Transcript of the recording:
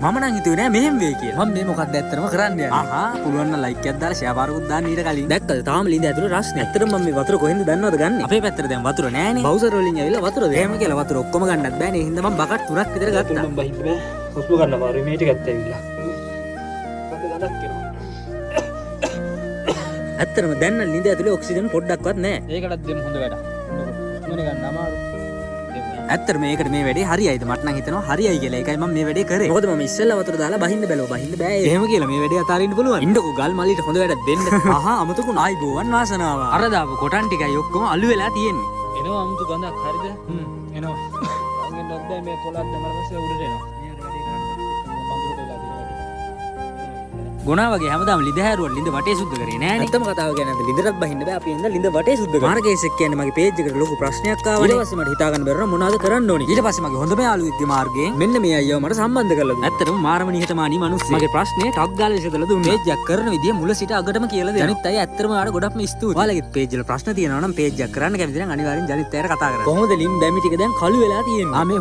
මම නම් හිතුවේ නෑ මෙහෙම වෙයි කියලා. මම මේ මොකක්ද ඇත්තටම කරන්න යන්නේ. ආහා පුළුවන් නම් ලයික් එකක් දාලා ෂෙයා පාරකුත් දාන්න ඊට කලින්. දැක්කද තාම ලිඳ ඇතුලේ රස්නේ. ඇත්තටම මම මේ වතුර කොහෙන්ද දන්නවද ගන්නෙ? අපේ පැත්තට දැන් වතුර නෑනේ. බවුසර් වලින් ඇවිල්ලා වතුර දෙන්න. එහෙම කියලා වතුර ඔක්කොම ගන්නත් බෑනේ. ඒ හින්දා මම බකට් 3ක් විතර ගත්තා. මම බහින්න බෑ. හොස්පු ගන්න මාරු මේ ටිකත් ඇවිල්ලා. පොඩ්ඩක් ගඳක් එනවා. ඇත්තටම දැන් නම් ලිඳ ඇතුලේ ඔක්සිජන් පොඩ්ඩක්වත් නෑ. ඒකටත් දෙමු හොඳ වැඩක්. මොනේ ගන්න අමාරු. ඇත්තට මේකට මේ වැඩේ හරියයිද මට නම් හිතෙනවා හරියයි කියලා. ඒකයි මම මේ වැඩේ කරේ. මොකද මම ඉස්සෙල්ලා වතුර දාලා බහින්න බැලුවා. බහින්න බෑ. එහෙම කියලා මේ වැඩේ අතාරින්න පුළුවන්. ඉන්නකෝ ගල් මල්ලිට හොඳ වැඩක් දෙන්න. ආහා අමතකුණ ආයිබෝවන් වාසනාව. අර දාපු කොටන් ටිකයි ඔක්කොම අලු වෙලා තියෙන්නේ. එනවා අමුතු ගඳක් හරිද? එනවා. අංගෙන් නොද්දා මේ කොලක් දැමලා පස්සේ උඩට එනවා. ගුණා වගේ හැමදාම ලිඳ හැරුවොත් ලිඳ වටේ සුද්ධ කරේ නෑනේ. ඇත්තම කතාව කියන්නේ ලිඳටත් බහින්න බෑ. අපි එන්න ලිඳ වටේ සුද්ධ කරා. මාර්ගේස් එක්ක කියන්නේ මගේ පේජ් එකට ලොකු ප්‍රශ්නයක් ආවනේ. ඊට පස්සේ මට හිතා ගන්න බැරුණා මොනවද කරන්න ඕනේ. ඊට පස්සේ මගේ හොඳම යාළුවෙක්ගේ මාර්ගයෙන් මෙන්න මේ අයියව මට සම්බන්ධ කරලා දුන්නා. ඇත්තටම මාරම නිහතමානී මිනිස්සෙක්. මගේ ප්‍රශ්නේ ටක් ගාලා විසඳලා දුන්නා. පේජ් එක කරන විදිය මුල සිට අගටම කියලා දෙනවා. ජනිත් අය ඇත්තටම ඔයාලට ගොඩක්ම ස්තුතියි. ඔයාලගේ පේජ් වල ප්‍රශ්න තියෙනවා නම් පේජ් එක කරන්න කැමති නම් අනිවාර්යෙන් ජනිත් අයට කතා කරන්න. කොහොමද ලිම් බැමි ටික දැන් කළු වෙලා තියෙන්නේ? ආ මේ